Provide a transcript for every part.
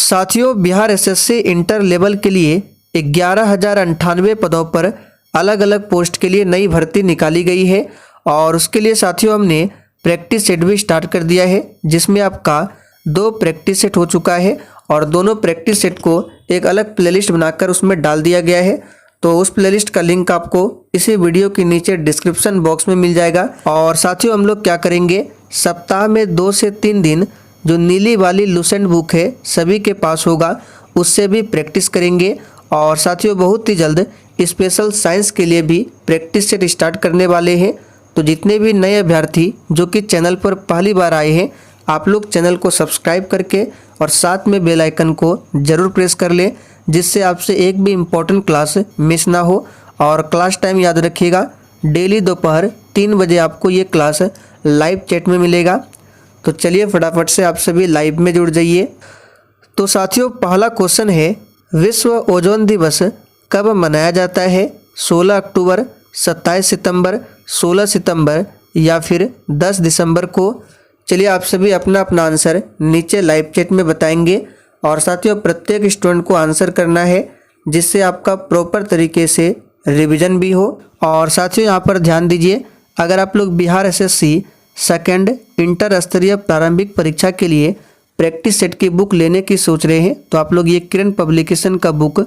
साथियों, Bihar SSC inter level के लिए 11,098 पदों पर अलग अलग पोस्ट के लिए नई भर्ती निकाली गई है और उसके लिए साथियों हमने प्रैक्टिस सेट भी स्टार्ट कर दिया है, जिसमें आपका 2 प्रैक्टिस सेट हो चुका है और दोनों प्रैक्टिस सेट को एक अलग प्लेलिस्ट बनाकर उसमें डाल दिया गया है। तो उस प्लेलिस्ट का लिंक आपको इसी वीडियो के नीचे डिस्क्रिप्शन बॉक्स में मिल जाएगा। और साथियों हम लोग क्या करेंगे, सप्ताह में 2 से 3 दिन जो नीली वाली लुसेंट बुक है सभी के पास होगा, उससे भी प्रैक्टिस करेंगे। और साथियों बहुत ही जल्द स्पेशल साइंस के लिए भी प्रैक्टिस सेट स्टार्ट करने वाले हैं। तो जितने भी नए अभ्यर्थी जो कि चैनल पर पहली बार आए हैं, आप लोग चैनल को सब्सक्राइब करके और साथ में बेल आइकन को ज़रूर प्रेस कर लें, जिससे आपसे एक भी इम्पोर्टेंट क्लास मिस ना हो। और क्लास टाइम याद रखिएगा, डेली दोपहर 3 बजे आपको ये क्लास लाइव चैट में मिलेगा। तो चलिए फटाफट से आप सभी लाइव में जुड़ जाइए। तो साथियों पहला क्वेश्चन है, विश्व ओजोन दिवस कब मनाया जाता है? 16 अक्टूबर, 27 सितंबर, 16 सितंबर या फिर 10 दिसंबर को? चलिए आप सभी अपना अपना आंसर नीचे लाइव चैट में बताएंगे। और साथियों प्रत्येक स्टूडेंट को आंसर करना है, जिससे आपका प्रॉपर तरीके से रिवीजन भी हो। और साथियों यहाँ पर ध्यान दीजिए, अगर आप लोग बिहार एसएससी सेकेंड इंटर स्तरीय प्रारंभिक परीक्षा के लिए प्रैक्टिस सेट की बुक लेने की सोच रहे हैं, तो आप लोग ये किरण पब्लिकेशन का बुक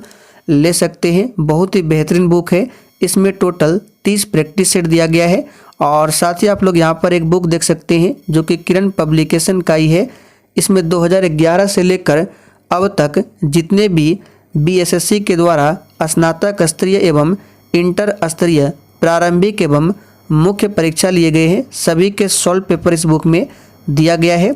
ले सकते हैं। बहुत ही बेहतरीन बुक है, इसमें टोटल 30 प्रैक्टिस सेट दिया गया है। और साथ ही आप लोग यहाँ पर एक बुक देख सकते हैं जो कि किरण पब्लिकेशन का ही है। इसमें 2011 से लेकर अब तक जितने भी बीएसएससी के द्वारा स्नातक स्तरीय एवं इंटर स्तरीय प्रारंभिक एवं मुख्य परीक्षा लिए गए हैं, सभी के सॉल्व पेपर इस बुक में दिया गया है।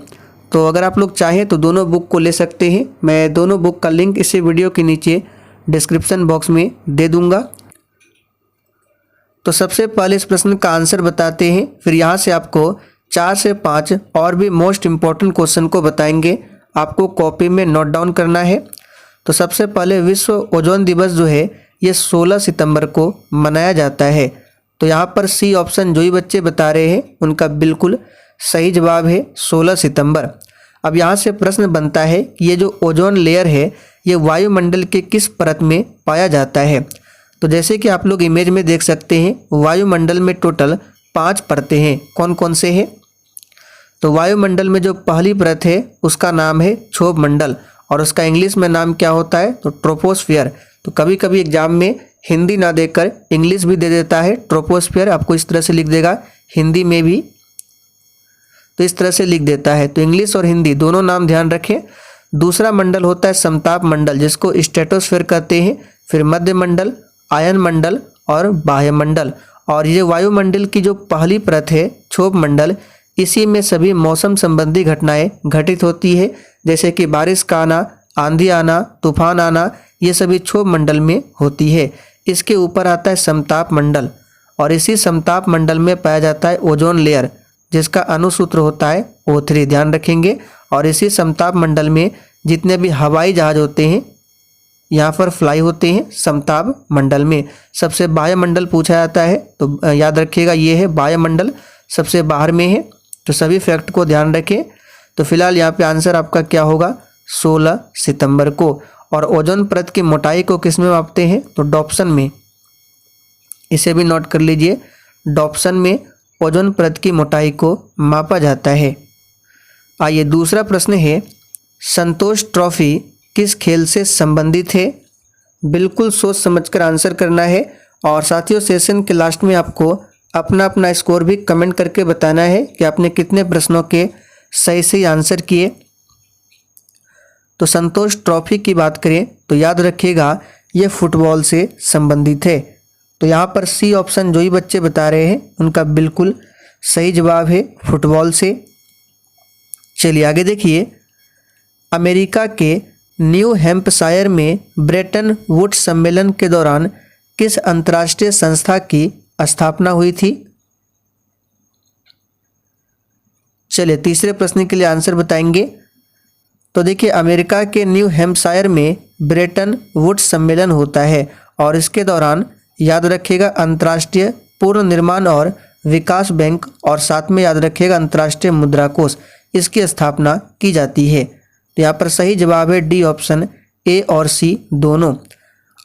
तो अगर आप लोग चाहें तो दोनों बुक को ले सकते हैं। मैं दोनों बुक का लिंक इसी वीडियो के नीचे डिस्क्रिप्शन बॉक्स में दे दूंगा। तो सबसे पहले इस प्रश्न का आंसर बताते हैं, फिर यहाँ से आपको 4 से 5 और भी मोस्ट इम्पॉर्टेंट क्वेश्चन को बताएंगे, आपको कॉपी में नोट डाउन करना है। तो सबसे पहले विश्व ओजोन दिवस जो है ये 16 सितंबर को मनाया जाता है। तो यहाँ पर सी ऑप्शन जो ही बच्चे बता रहे हैं उनका बिल्कुल सही जवाब है 16 सितंबर। अब यहाँ से प्रश्न बनता है कि ये जो ओजोन लेयर है ये वायुमंडल के किस परत में पाया जाता है? तो जैसे कि आप लोग इमेज में देख सकते हैं, वायुमंडल में टोटल 5 परतें हैं। कौन कौन से हैं? तो वायुमंडल में जो पहली परत है उसका नाम है क्षोभ मंडल, और उसका इंग्लिश में नाम क्या होता है? तो ट्रोपोस्फियर। तो कभी कभी एग्जाम में हिंदी ना देकर इंग्लिश भी दे देता है, ट्रोपोस्फियर आपको इस तरह से लिख देगा, हिंदी में भी तो इस तरह से लिख देता है। तो इंग्लिश और हिंदी दोनों नाम ध्यान रखें। दूसरा मंडल होता है समताप मंडल, जिसको स्ट्रेटोस्फीयर कहते हैं। फिर मध्य मंडल, आयन मंडल और बाह्य मंडल। और ये वायुमंडल की जो पहली परत है क्षोभ मंडल, इसी में सभी मौसम संबंधी घटनाएं घटित होती है, जैसे कि बारिश का आना, आंधी आना, तूफान आना, ये सभी क्षोभ मंडल में होती है। इसके ऊपर आता है समताप मंडल, और इसी समताप मंडल में पाया जाता है ओजोन लेयर, जिसका अणुसूत्र होता है O3, ध्यान रखेंगे। और इसी समताप मंडल में जितने भी हवाई जहाज होते हैं यहाँ पर फ्लाई होते हैं समताप मंडल में। सबसे बाह्य मंडल पूछा जाता है, तो याद रखिएगा ये है बाह्य मंडल, सबसे बाहर में है। तो सभी फैक्ट को ध्यान रखें। तो फिलहाल यहाँ पे आंसर आपका क्या होगा? 16 सितंबर को। और ओजोन परत की मोटाई को किस में मापते हैं? तो डॉप्सन में। इसे भी नोट कर लीजिए, डॉप्सन में ओजोन परत की मोटाई को मापा जाता है। आइए दूसरा प्रश्न है, संतोष ट्रॉफी किस खेल से संबंधित है? बिल्कुल सोच समझकर आंसर करना है। और साथियों सेशन के लास्ट में आपको अपना अपना स्कोर भी कमेंट करके बताना है कि आपने कितने प्रश्नों के सही सही आंसर किए। तो संतोष ट्रॉफी की बात करें तो याद रखिएगा ये फुटबॉल से संबंधित है। तो यहाँ पर सी ऑप्शन जो ही बच्चे बता रहे हैं उनका बिल्कुल सही जवाब है फुटबॉल से। चलिए आगे देखिए, अमेरिका के न्यू हैम्पशायर में ब्रेटन वुड्स सम्मेलन के दौरान किस अंतर्राष्ट्रीय संस्था की स्थापना हुई थी? चलिए तीसरे प्रश्न के लिए आंसर बताएंगे। तो देखिए अमेरिका के न्यू हैम्पशायर में ब्रेटन वुड्स सम्मेलन होता है, और इसके दौरान याद रखिएगा अंतर्राष्ट्रीय पूर्ण निर्माण और विकास बैंक और साथ में याद रखिएगा अंतर्राष्ट्रीय मुद्रा कोष, इसकी स्थापना की जाती है। तो यहाँ पर सही जवाब है डी ऑप्शन, ए और सी दोनों।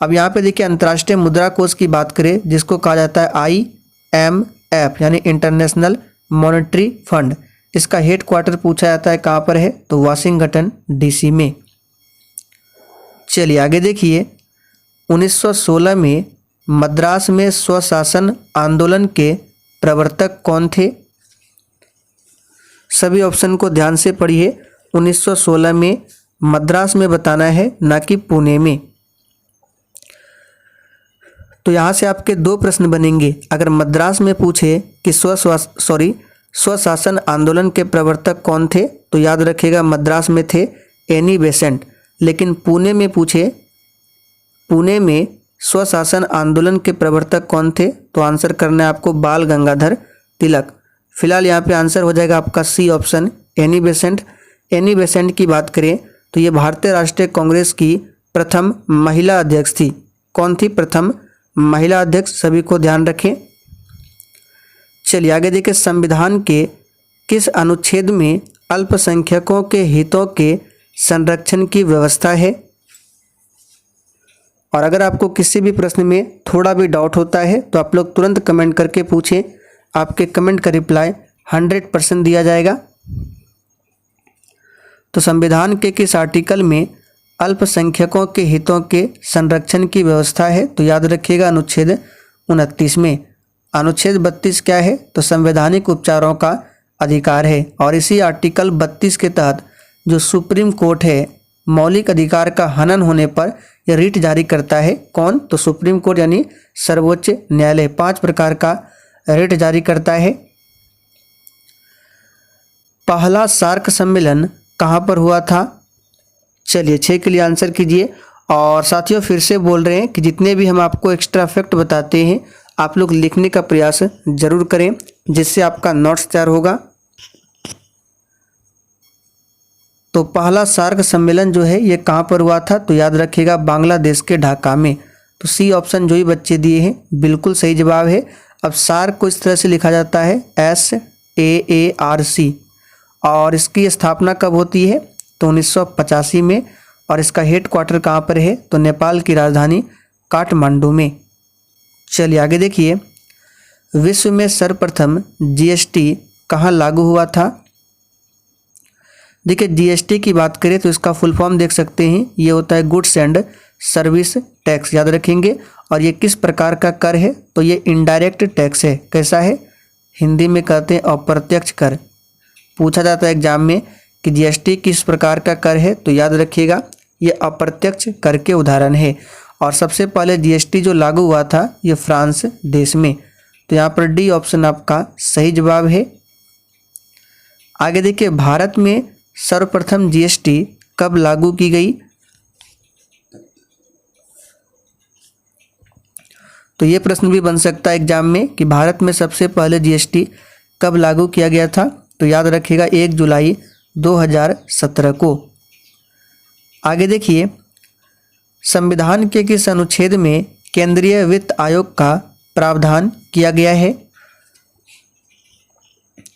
अब यहाँ पे देखिए अंतर्राष्ट्रीय मुद्रा कोष की बात करें, जिसको कहा जाता है IMF यानी इंटरनेशनल मॉनेटरी फंड। इसका हेड क्वार्टर पूछा जाता है कहाँ पर है, तो वाशिंगटन DC में। चलिए आगे देखिए, 1916 में मद्रास में स्वशासन आंदोलन के प्रवर्तक कौन थे? सभी ऑप्शन को ध्यान से पढ़िए। 1916 में मद्रास में बताना है, ना कि पुणे में। तो यहाँ से आपके दो प्रश्न बनेंगे। अगर मद्रास में पूछे कि स्वशासन आंदोलन के प्रवर्तक कौन थे, तो याद रखिएगा मद्रास में थे एनी बेसेंट। लेकिन पुणे में पूछे पुणे में स्वशासन आंदोलन के प्रवर्तक कौन थे, तो आंसर करना है आपको बाल गंगाधर तिलक। फिलहाल यहाँ पे आंसर हो जाएगा आपका C option, Annie Besant. Annie Besant की बात करें तो ये भारतीय राष्ट्रीय कांग्रेस की प्रथम महिला अध्यक्ष थी। कौन थी प्रथम महिला अध्यक्ष, सभी को ध्यान रखें। चलिए आगे देखिए, संविधान के किस अनुच्छेद में अल्पसंख्यकों के हितों के संरक्षण की व्यवस्था है? और अगर आपको किसी भी प्रश्न में थोड़ा भी डाउट होता है तो आप लोग तुरंत कमेंट करके पूछें, आपके कमेंट का रिप्लाई 100% दिया जाएगा। तो संविधान के किस आर्टिकल में अल्पसंख्यकों के हितों के संरक्षण की व्यवस्था है, तो याद रखिएगा अनुच्छेद 29 में। अनुच्छेद 32 क्या है, तो संवैधानिक उपचारों का अधिकार है। और इसी आर्टिकल 32 के तहत जो सुप्रीम कोर्ट है, मौलिक अधिकार का हनन होने पर यह रिट जारी करता है। कौन, तो सुप्रीम कोर्ट यानी सर्वोच्च न्यायालय 5 प्रकार का रिट जारी करता है। पहला सार्क सम्मेलन कहाँ पर हुआ था? चलिए 6 के लिए आंसर कीजिए। और साथियों फिर से बोल रहे हैं कि जितने भी हम आपको एक्स्ट्रा फैक्ट बताते हैं आप लोग लिखने का प्रयास जरूर करें, जिससे आपका नोट्स तैयार होगा। तो पहला सार्क सम्मेलन जो है ये कहाँ पर हुआ था, तो याद रखिएगा बांग्लादेश के ढाका में। तो सी ऑप्शन जो ही बच्चे दिए हैं बिल्कुल सही जवाब है। अब सार्क को इस तरह से लिखा जाता है SAARC। और इसकी स्थापना कब होती है, तो 1985 में। और इसका हेड क्वार्टर कहाँ पर है, तो नेपाल की राजधानी काठमांडू में। चलिए आगे देखिए, विश्व में सर्वप्रथम GST कहाँ लागू हुआ था? देखिए GST की बात करें तो इसका फुल फॉर्म देख सकते हैं, ये होता है गुड्स एंड सर्विस टैक्स, याद रखेंगे। और ये किस प्रकार का कर है, तो ये इनडायरेक्ट टैक्स है। कैसा है, हिंदी में कहते हैं अप्रत्यक्ष कर। पूछा जाता है एग्जाम में कि GST किस प्रकार का कर है, तो याद रखिएगा ये अप्रत्यक्ष कर के उदाहरण है। और सबसे पहले GST जो लागू हुआ था ये फ्रांस देश में। तो यहाँ पर डी ऑप्शन आपका सही जवाब है। आगे देखिए, भारत में सर्वप्रथम GST कब लागू की गई? तो ये प्रश्न भी बन सकता है एग्जाम में कि भारत में सबसे पहले GST कब लागू किया गया था, तो याद रखिएगा 1 जुलाई 2017 को। आगे देखिए, संविधान के किस अनुच्छेद में केंद्रीय वित्त आयोग का प्रावधान किया गया है?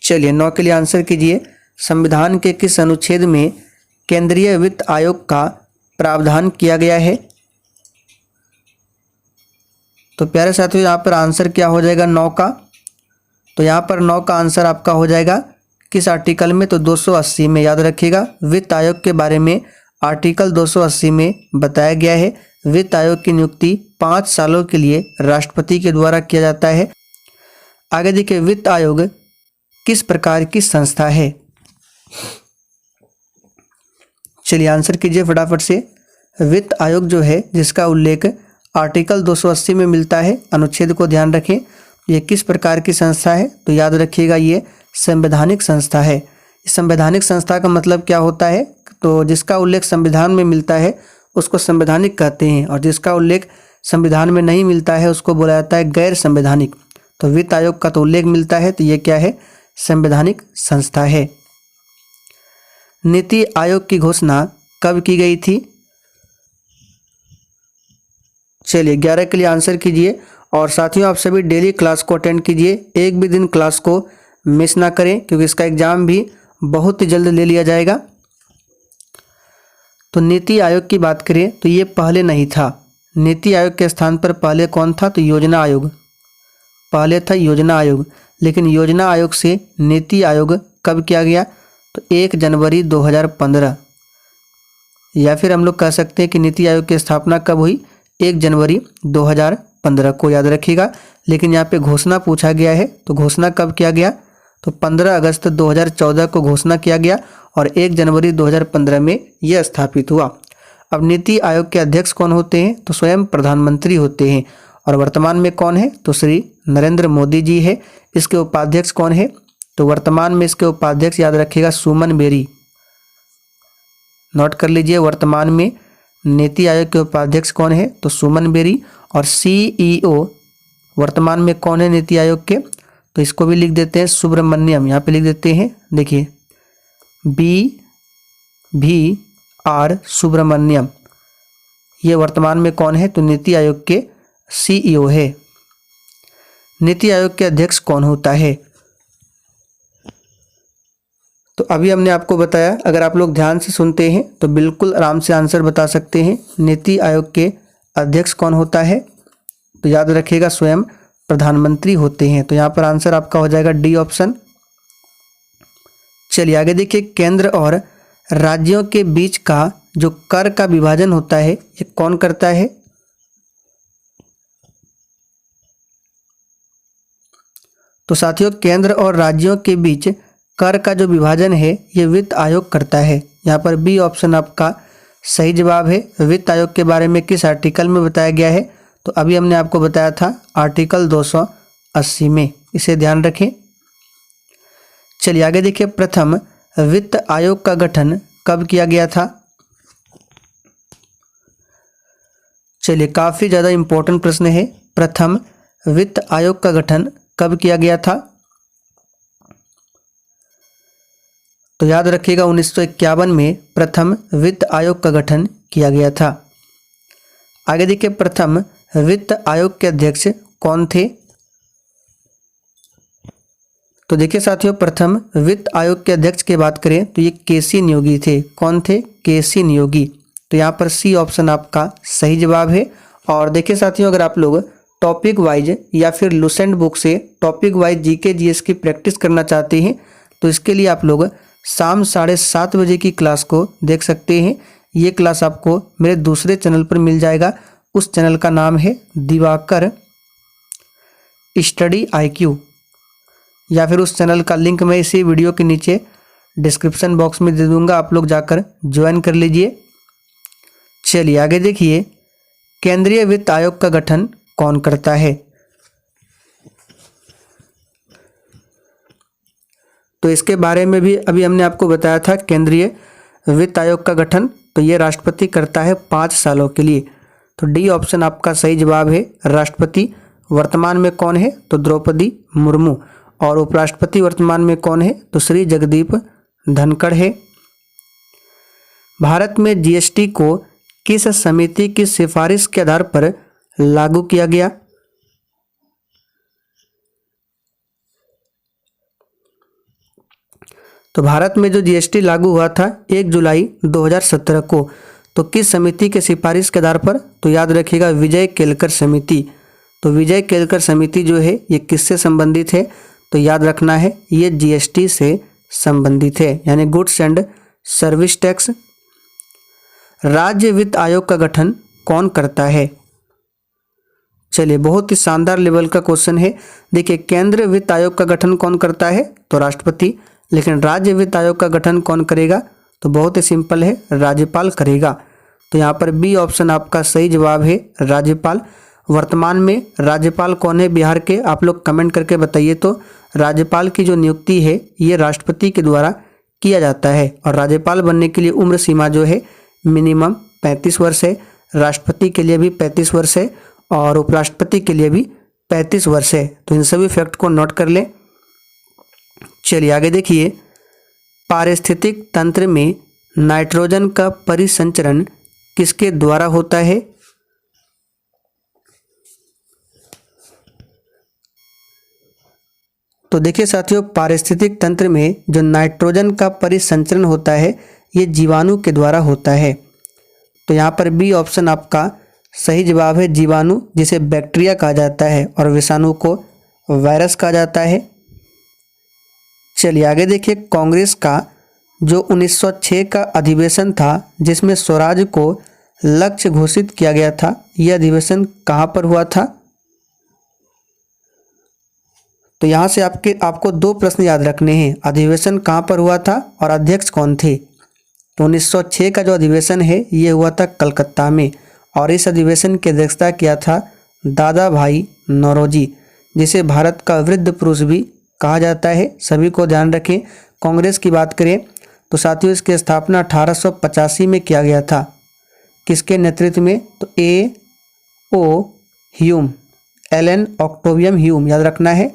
चलिए 9 के लिए आंसर कीजिए। संविधान के किस अनुच्छेद में केंद्रीय वित्त आयोग का प्रावधान किया गया है? तो प्यारे साथियों यहाँ पर आंसर क्या हो जाएगा 9 का? तो यहाँ पर 9 का आंसर आपका हो जाएगा किस आर्टिकल में, तो 280 में। याद रखिएगा वित्त आयोग के बारे में आर्टिकल 280 में बताया गया है। वित्त आयोग की नियुक्ति 5 सालों के लिए राष्ट्रपति के द्वारा किया जाता है। आगे देखिए, वित्त आयोग किस प्रकार की संस्था है? चलिए आंसर कीजिए फटाफट से। वित्त आयोग जो है जिसका उल्लेख आर्टिकल 280 में मिलता है, अनुच्छेद को ध्यान रखें, ये किस प्रकार की संस्था है, तो याद रखिएगा ये संवैधानिक संस्था है। इस संवैधानिक संस्था का मतलब क्या होता है, तो जिसका उल्लेख संविधान में मिलता है उसको संवैधानिक कहते हैं, और जिसका उल्लेख संविधान में नहीं मिलता है उसको बोला जाता है गैर संवैधानिक। तो वित्त आयोग का तो उल्लेख मिलता है, तो ये क्या है, संवैधानिक संस्था है। नीति आयोग की घोषणा कब की गई थी? चलिए 11 के लिए आंसर कीजिए। और साथियों आप सभी डेली क्लास को अटेंड कीजिए, एक भी दिन क्लास को मिस ना करें, क्योंकि इसका एग्जाम भी बहुत ही जल्द ले लिया जाएगा। तो नीति आयोग की बात करें तो ये पहले नहीं था। नीति आयोग के स्थान पर पहले कौन था? तो योजना आयोग। पहले था योजना आयोग, लेकिन योजना आयोग से नीति आयोग कब किया गया? तो 1 जनवरी 2015। या फिर हम लोग कह सकते हैं कि नीति आयोग की स्थापना कब हुई? 1 जनवरी 2015 को याद रखिएगा। लेकिन यहाँ पे घोषणा पूछा गया है, तो घोषणा कब किया गया? तो 15 अगस्त 2014 को घोषणा किया गया और 1 जनवरी 2015 में यह स्थापित हुआ। अब नीति आयोग के अध्यक्ष कौन होते हैं? तो स्वयं प्रधानमंत्री होते हैं। और वर्तमान में कौन है? तो श्री नरेंद्र मोदी जी है। इसके उपाध्यक्ष कौन है? तो वर्तमान में इसके उपाध्यक्ष याद रखिएगा सुमन बेरी। नोट कर लीजिए, वर्तमान में नीति आयोग के उपाध्यक्ष कौन है? तो सुमन बेरी। और CEO वर्तमान में कौन है नीति आयोग के? तो इसको भी लिख देते हैं सुब्रमण्यम। यहाँ पे लिख देते हैं, देखिए BVR सुब्रमण्यम। ये वर्तमान में कौन है? तो नीति आयोग के CEO है। नीति आयोग के अध्यक्ष कौन होता है? तो अभी हमने आपको बताया, अगर आप लोग ध्यान से सुनते हैं तो बिल्कुल आराम से आंसर बता सकते हैं। नीति आयोग के अध्यक्ष कौन होता है? तो याद रखिएगा स्वयं प्रधानमंत्री होते हैं। तो यहाँ पर आंसर आपका हो जाएगा डी ऑप्शन। चलिए आगे देखिए, केंद्र और राज्यों के बीच का जो कर का विभाजन होता है ये कौन करता है? तो साथियों, केंद्र और राज्यों के बीच कर का जो विभाजन है ये वित्त आयोग करता है। यहाँ पर बी ऑप्शन आपका सही जवाब है। वित्त आयोग के बारे में किस आर्टिकल में बताया गया है? तो अभी हमने आपको बताया था आर्टिकल 280 में, इसे ध्यान रखें। चलिए आगे देखिए, प्रथम वित्त आयोग का गठन कब किया गया था? चलिए, काफी ज्यादा इंपॉर्टेंट प्रश्न है। प्रथम वित्त आयोग का गठन कब किया गया था? तो याद रखिएगा 1951 में प्रथम वित्त आयोग का गठन किया गया था। आगे देखिए, प्रथम वित्त आयोग के अध्यक्ष कौन थे? तो देखिए साथियों, प्रथम वित्त आयोग के अध्यक्ष की बात करें तो ये केसी नियोगी थे। कौन थे? केसी नियोगी। तो यहाँ पर सी ऑप्शन आपका सही जवाब है। और देखिए साथियों, अगर आप लोग टॉपिक वाइज या फिर लुसेंट बुक से टॉपिक वाइज जीके जीएस की प्रैक्टिस करना चाहते हैं तो इसके लिए आप लोग शाम 7:30 बजे की क्लास को देख सकते हैं। ये क्लास आपको मेरे दूसरे चैनल पर मिल जाएगा। उस चैनल का नाम है दिवाकर स्टडी IQ, या फिर उस चैनल का लिंक मैं इसी वीडियो के नीचे डिस्क्रिप्शन बॉक्स में दे दूंगा, आप लोग जाकर ज्वाइन कर लीजिए। चलिए आगे देखिए, केंद्रीय वित्त आयोग का गठन कौन करता है? तो इसके बारे में भी अभी हमने आपको बताया था। केंद्रीय वित्त आयोग का गठन तो ये राष्ट्रपति करता है 5 सालों के लिए। तो डी ऑप्शन आपका सही जवाब है, राष्ट्रपति। वर्तमान में कौन है? तो द्रौपदी मुर्मू। और उपराष्ट्रपति वर्तमान में कौन है? तो श्री जगदीप धनखड़ है। भारत में GST को किस समिति की सिफारिश के आधार पर लागू किया गया? तो भारत में जो GST लागू हुआ था 1 जुलाई 2017 को, तो किस समिति के सिफारिश के आधार पर? तो याद रखिएगा विजय केलकर समिति। तो विजय केलकर समिति जो है ये किससे संबंधित है? तो याद रखना है ये GST से संबंधित है, यानी गुड्स एंड सर्विस टैक्स। राज्य वित्त आयोग का गठन कौन करता है? चलिए, बहुत ही शानदार लेवल का क्वेश्चन है। देखिए, केंद्र वित्त आयोग का गठन कौन करता है? तो राष्ट्रपति। लेकिन राज्य वित्त आयोग का गठन कौन करेगा? तो बहुत ही सिंपल है, राज्यपाल करेगा। तो यहाँ पर बी ऑप्शन आपका सही जवाब है, राज्यपाल। वर्तमान में राज्यपाल कौन है बिहार के? आप लोग कमेंट करके बताइए। तो राज्यपाल की जो नियुक्ति है ये राष्ट्रपति के द्वारा किया जाता है। और राज्यपाल बनने के लिए उम्र सीमा जो है मिनिमम 35 वर्ष है। राष्ट्रपति के लिए भी 35 वर्ष है और उपराष्ट्रपति के लिए भी 35 वर्ष है। तो इन सभी फैक्ट को नोट कर लें। चलिए आगे देखिए, पारिस्थितिक तंत्र में नाइट्रोजन का परिसंचरण किसके द्वारा होता है? तो देखिए साथियों, पारिस्थितिक तंत्र में जो नाइट्रोजन का परिसंचरण होता है ये जीवाणु के द्वारा होता है। तो यहाँ पर बी ऑप्शन आपका सही जवाब है, जीवाणु जिसे बैक्टीरिया कहा जाता है और विषाणु को वायरस कहा जाता है। चलिए आगे देखिए, कांग्रेस का जो 1906 का अधिवेशन था जिसमें स्वराज को लक्ष्य घोषित किया गया था, यह अधिवेशन कहाँ पर हुआ था? तो यहाँ से आपको दो प्रश्न याद रखने हैं, अधिवेशन कहाँ पर हुआ था और अध्यक्ष कौन थे। तो 1906 का जो अधिवेशन है ये हुआ था कलकत्ता में, और इस अधिवेशन की अध्यक्षता किया था दादा भाई नौरोजी, जिसे भारत का वृद्ध पुरुष भी कहा जाता है। सभी को ध्यान रखें। कांग्रेस की बात करें तो साथियों इसकी स्थापना 1885 में किया गया था। किसके नेतृत्व में? तो ए ओ ह्यूम, एलन ऑक्टेवियम ह्यूम, याद रखना है,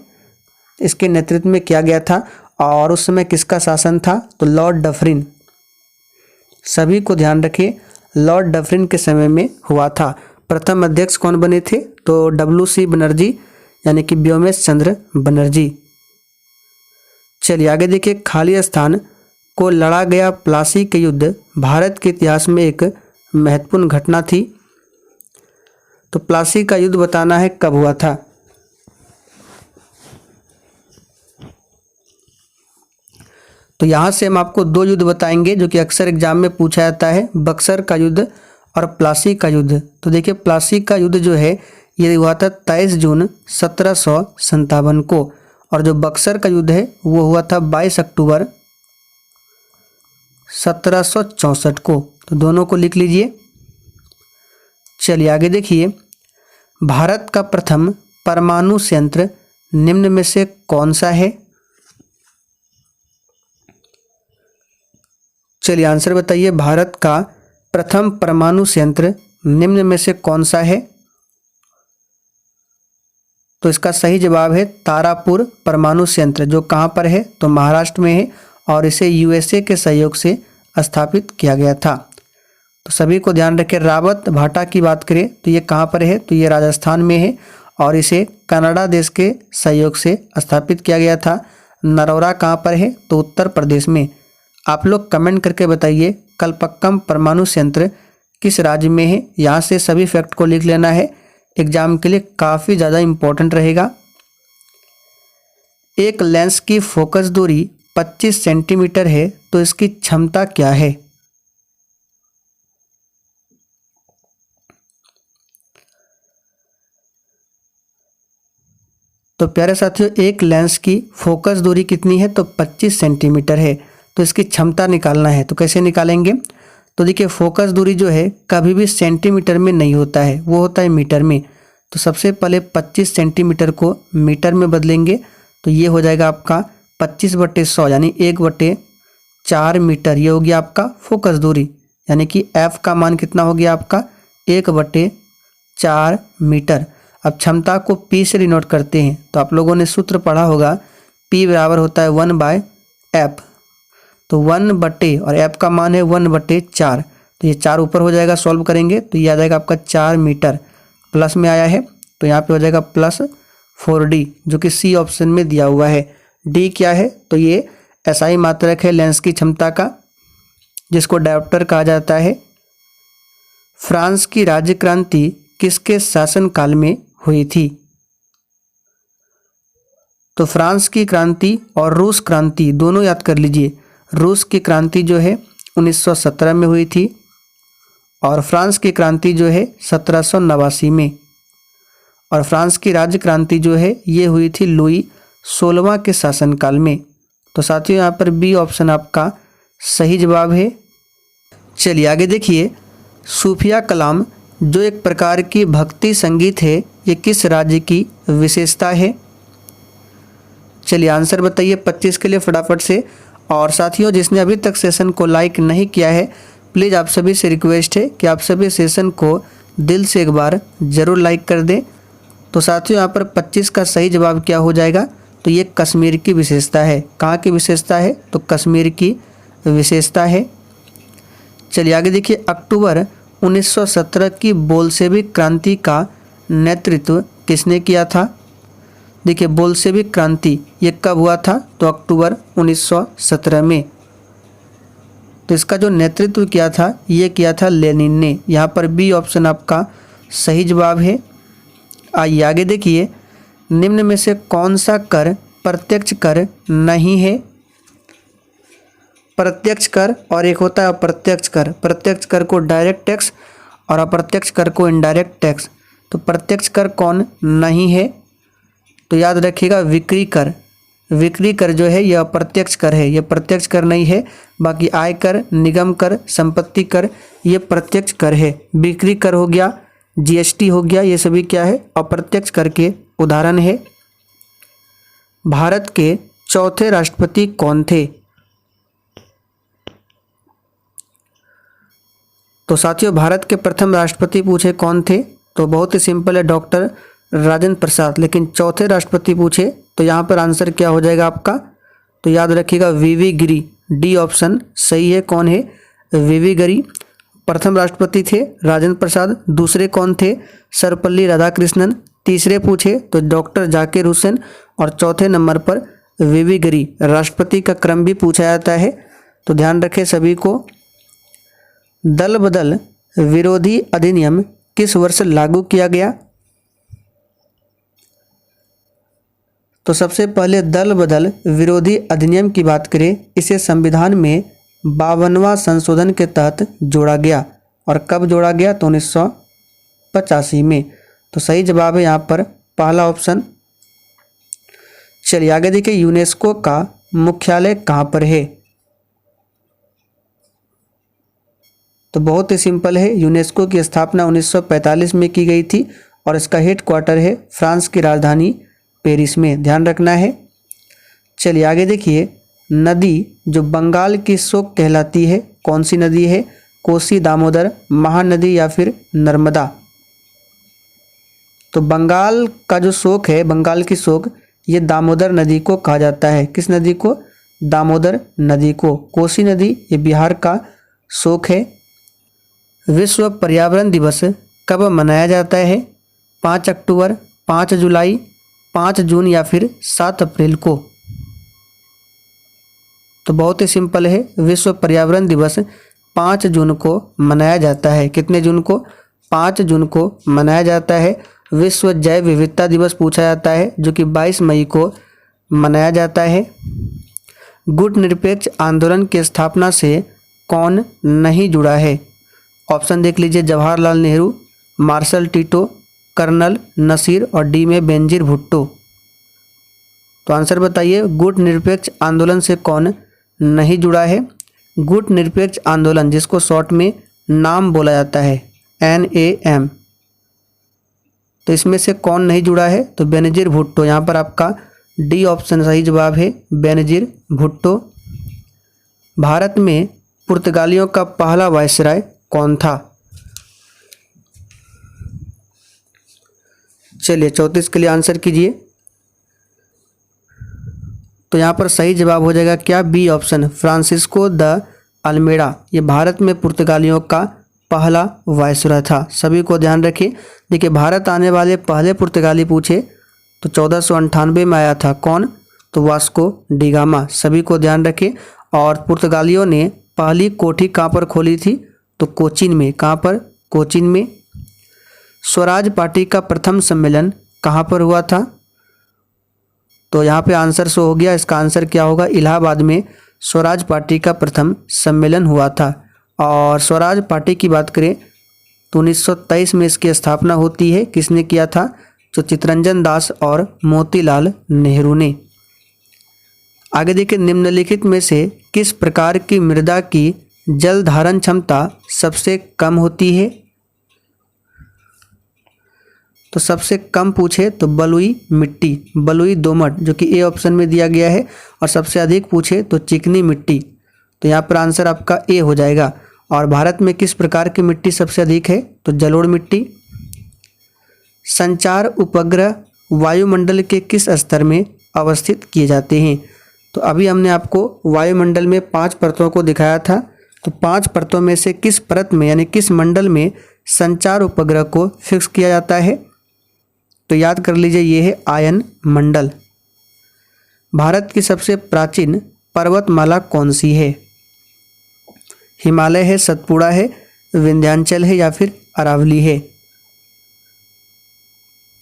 इसके नेतृत्व में किया गया था। और उस समय किसका शासन था? तो लॉर्ड डफरिन। सभी को ध्यान रखिए, लॉर्ड डफरिन के समय में हुआ था। प्रथम अध्यक्ष कौन बने थे? तो WC बनर्जी, यानी कि व्योमेश चंद्र बनर्जी। चलिए आगे देखिए, खाली स्थान को लड़ा गया प्लासी के युद्ध भारत के इतिहास में एक महत्वपूर्ण घटना थी। तो प्लासी का युद्ध बताना है कब हुआ था। तो यहाँ से हम आपको दो युद्ध बताएंगे जो कि अक्सर एग्जाम में पूछा जाता है, बक्सर का युद्ध और प्लासी का युद्ध। तो देखिए, प्लासी का युद्ध जो है ये हुआ था 23 जून 1757 को, और जो बक्सर का युद्ध है वो हुआ था 22 अक्टूबर 1764 को। तो दोनों को लिख लीजिए। चलिए आगे देखिए, भारत का प्रथम परमाणु संयंत्र निम्न में से कौन सा है? चलिए आंसर बताइए, भारत का प्रथम परमाणु संयंत्र निम्न में से कौन सा है? तो इसका सही जवाब है तारापुर परमाणु संयंत्र, जो कहाँ पर है? तो महाराष्ट्र में है, और इसे USA के सहयोग से स्थापित किया गया था। तो सभी को ध्यान रखें। रावत भाटा की बात करें तो ये कहाँ पर है? तो ये राजस्थान में है, और इसे कनाडा देश के सहयोग से स्थापित किया गया था। नरौरा कहाँ पर है? तो उत्तर प्रदेश में। आप लोग कमेंट करके बताइए कलपक्कम परमाणु संयंत्र किस राज्य में है। यहाँ से सभी फैक्ट को लिख लेना है, एग्जाम के लिए काफ़ी ज़्यादा इम्पोर्टेंट रहेगा। एक लेंस की फोकस दूरी 25 सेंटीमीटर है, तो इसकी क्षमता क्या है? तो प्यारे साथियों, एक लेंस की फोकस दूरी कितनी है? तो 25 सेंटीमीटर है। तो इसकी क्षमता निकालना है, तो कैसे निकालेंगे? तो देखिए, फोकस दूरी जो है कभी भी सेंटीमीटर में नहीं होता है, वो होता है मीटर में। तो सबसे पहले 25 सेंटीमीटर को मीटर में बदलेंगे, तो ये हो जाएगा आपका 25/100, यानी 1/4 मीटर। ये हो गया आपका फोकस दूरी, यानी कि F का मान कितना हो गया आपका? 1/4 मीटर। अब क्षमता को P से डिनोट करते हैं, तो आप लोगों ने सूत्र पढ़ा होगा, P बराबर होता है 1/F। तो 1/, और F का मान है 1/4, तो ये 4 ऊपर हो जाएगा, सॉल्व करेंगे तो ये आ जाएगा आपका 4 मीटर। प्लस में आया है तो यहाँ पे हो जाएगा +4D, जो कि C ऑप्शन में दिया हुआ है। D क्या है? तो ये SI मात्रक है लेंस की क्षमता का, जिसको डायोप्टर कहा जाता है। फ्रांस की राज्य क्रांति किसके शासनकाल में हुई थी? तो फ्रांस की क्रांति और रूस क्रांति दोनों याद कर लीजिए। रूस की क्रांति जो है 1917 में हुई थी, और फ्रांस की क्रांति जो है 1789 में। और फ्रांस की राज्य क्रांति जो है ये हुई थी लुई 16वां के शासनकाल में। तो साथियों, यहाँ पर बी ऑप्शन आपका सही जवाब है। चलिए आगे देखिए, सूफिया कलाम जो एक प्रकार की भक्ति संगीत है, ये किस राज्य की विशेषता है? चलिए आंसर बताइए 25 के लिए फटाफट से। और साथियों, जिसने अभी तक सेशन को लाइक नहीं किया है, प्लीज़ आप सभी से रिक्वेस्ट है कि आप सभी सेशन को दिल से एक बार ज़रूर लाइक कर दें। तो साथियों, यहाँ पर 25 का सही जवाब क्या हो जाएगा? तो ये कश्मीर की विशेषता है। कहाँ की विशेषता है? तो कश्मीर की विशेषता है। चलिए आगे देखिए, अक्टूबर 1917 की बोल्शेविक क्रांति का नेतृत्व किसने किया था? देखिए, बोल्शेविक क्रांति ये कब हुआ था? तो अक्टूबर 1917 में। तो इसका जो नेतृत्व किया था ये किया था लेनिन ने। यहाँ पर बी ऑप्शन आपका सही जवाब है। आइए आगे देखिए, निम्न में से कौन सा कर प्रत्यक्ष कर नहीं है? प्रत्यक्ष कर और एक होता है अप्रत्यक्ष कर। प्रत्यक्ष कर को डायरेक्ट टैक्स और अप्रत्यक्ष कर को इनडायरेक्ट टैक्स। तो प्रत्यक्ष कर कौन नहीं है? तो याद रखिएगा विक्री कर। विक्री कर जो है यह अप्रत्यक्ष कर है, यह प्रत्यक्ष कर नहीं है। बाकी आय कर, निगम कर, संपत्ति कर ये प्रत्यक्ष कर है। बिक्री कर हो गया, जीएसटी हो गया, ये सभी क्या है? अप्रत्यक्ष कर के उदाहरण है। भारत के चौथे राष्ट्रपति कौन थे? तो साथियों भारत के प्रथम राष्ट्रपति पूछे कौन थे तो बहुत ही सिंपल है, डॉक्टर राजेंद्र प्रसाद। लेकिन चौथे राष्ट्रपति पूछे तो यहाँ पर आंसर क्या हो जाएगा आपका? तो याद रखिएगा वीवी गिरी। डी ऑप्शन सही है। कौन है? वीवी गिरी प्रथम राष्ट्रपति थे राजेंद्र प्रसाद। दूसरे कौन थे? सर्वपल्ली राधाकृष्णन। तीसरे पूछे तो डॉक्टर जाकिर हुसैन और चौथे नंबर पर वीवी गिरी। राष्ट्रपति का क्रम भी पूछा जाता है तो ध्यान रखें सभी को। दल बदल विरोधी अधिनियम किस वर्ष लागू किया गया? तो सबसे पहले दल बदल विरोधी अधिनियम की बात करें, इसे संविधान में 52वां संशोधन के तहत जोड़ा गया। और कब जोड़ा गया? तो 1985 में। तो सही जवाब है यहाँ पर पहला ऑप्शन। चलिए आगे देखिए, यूनेस्को का मुख्यालय कहाँ पर है? तो बहुत ही सिंपल है, यूनेस्को की स्थापना 1945 में की गई थी और इसका हेड क्वार्टर है फ्रांस की राजधानी पेरिस में। ध्यान रखना है। चलिए आगे देखिए, नदी जो बंगाल की शोक कहलाती है कौन सी नदी है? कोसी, दामोदर, महानदी या फिर नर्मदा? तो बंगाल का जो शोक है, बंगाल की शोक, ये दामोदर नदी को कहा जाता है। किस नदी को? दामोदर नदी को। कोसी नदी ये बिहार का शोक है। विश्व पर्यावरण दिवस कब मनाया जाता है? 5 अक्टूबर, 5 जुलाई, 5 जून या फिर 7 अप्रैल को? तो बहुत ही सिंपल है, विश्व पर्यावरण दिवस 5 जून को मनाया जाता है। कितने जून को? 5 जून को मनाया जाता है। विश्व जैव विविधता दिवस पूछा जाता है जो कि 22 मई को मनाया जाता है। गुट निरपेक्ष आंदोलन की स्थापना से कौन नहीं जुड़ा है? ऑप्शन देख लीजिए, Jawaharlal Nehru, Marshal Tito, Colonel Nasser और डी में बेनजीर भुट्टो। तो आंसर बताइए, गुट निरपेक्ष आंदोलन से कौन नहीं जुड़ा है? गुट निरपेक्ष आंदोलन जिसको शॉर्ट में नाम बोला जाता है, NAM। तो इसमें से कौन नहीं जुड़ा है? तो बेनजीर भुट्टो। यहाँ पर आपका डी ऑप्शन सही जवाब है, बेनजीर भुट्टो। भारत में पुर्तगालियों का पहला वायसराय कौन था? चलिए 34 के लिए आंसर कीजिए। तो यहाँ पर सही जवाब हो जाएगा क्या? B option, Francisco de Almeida. ये भारत में पुर्तगालियों का पहला वायसराय था। सभी को ध्यान रखिए। देखिए भारत आने वाले पहले पुर्तगाली पूछे तो 1498 में आया था। कौन? तो वास्को डी गामा। सभी को ध्यान रखिए। और पुर्तगालियों ने पहली कोठी कहाँ पर खोली थी? तो कोचीन में। कहाँ पर? कोचीन में। स्वराज पार्टी का प्रथम सम्मेलन कहाँ पर हुआ था? तो यहाँ पे आंसर शो हो गया। इसका आंसर क्या होगा? इलाहाबाद में स्वराज पार्टी का प्रथम सम्मेलन हुआ था। और स्वराज पार्टी की बात करें तो 1923 में इसकी स्थापना होती है। किसने किया था? जो चित्तरंजन दास और मोतीलाल नेहरू ने। आगे देखिए, निम्नलिखित में से किस प्रकार की मृदा की जल धारण क्षमता सबसे कम होती है? तो सबसे कम पूछे तो बलुई मिट्टी, बलुई दोमट, जो कि ए ऑप्शन में दिया गया है। और सबसे अधिक पूछे तो चिकनी मिट्टी। तो यहाँ पर आंसर आपका ए हो जाएगा। और भारत में किस प्रकार की मिट्टी सबसे अधिक है? तो जलोढ़ मिट्टी। संचार उपग्रह वायुमंडल के किस स्तर में अवस्थित किए जाते हैं? तो अभी हमने आपको वायुमंडल में 5 परतों को दिखाया था। तो 5 परतों में से किस परत में यानी किस मंडल में संचार उपग्रह को फिक्स किया जाता है? तो याद कर लीजिए, ये है आयन मंडल। भारत की सबसे प्राचीन पर्वतमाला कौन सी है? हिमालय है, सतपुड़ा है, विंध्याचल है या फिर अरावली है।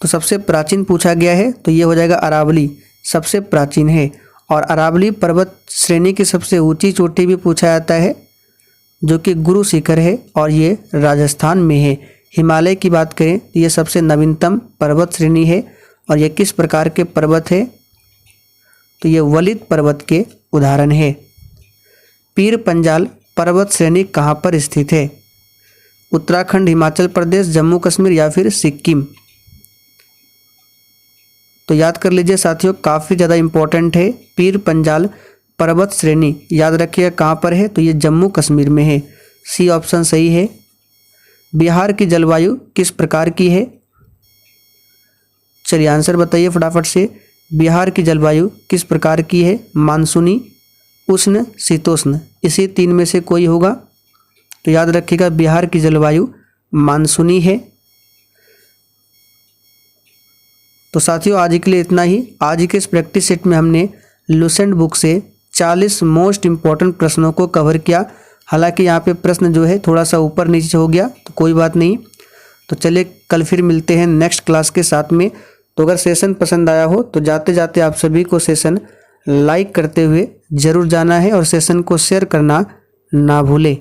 तो सबसे प्राचीन पूछा गया है तो ये हो जाएगा अरावली, सबसे प्राचीन है। और अरावली पर्वत श्रेणी की सबसे ऊंची चोटी भी पूछा जाता है जो कि गुरु शिखर है और ये राजस्थान में है। हिमालय की बात करें तो ये सबसे नवीनतम पर्वत श्रेणी है और ये किस प्रकार के पर्वत है तो ये वलित पर्वत के उदाहरण है। पीर पंजाल पर्वत श्रेणी कहाँ पर स्थित है? उत्तराखंड, हिमाचल प्रदेश, जम्मू कश्मीर या फिर सिक्किम। तो याद कर लीजिए साथियों, काफ़ी ज़्यादा इम्पोर्टेंट है। पीर पंजाल पर्वत श्रेणी याद रखिएगा कहाँ पर है तो ये जम्मू कश्मीर में है। सी ऑप्शन सही है। बिहार की जलवायु किस प्रकार की है? चलिए आंसर बताइए फटाफट से। बिहार की जलवायु किस प्रकार की है? मानसूनी, उष्ण, शीतोष्ण, इसी तीन में से कोई होगा। तो याद रखिएगा बिहार की जलवायु मानसूनी है। तो साथियों आज के लिए इतना ही। आज के इस प्रैक्टिस सेट में हमने लुसेंट बुक से 40 मोस्ट इम्पॉर्टेंट प्रश्नों को कवर किया। हालांकि यहाँ पे प्रश्न जो है थोड़ा सा ऊपर नीचे हो गया तो कोई बात नहीं। तो चलिए कल फिर मिलते हैं नेक्स्ट क्लास के साथ में। तो अगर सेशन पसंद आया हो तो जाते जाते आप सभी को सेशन लाइक करते हुए ज़रूर जाना है और सेशन को शेयर करना ना भूलें।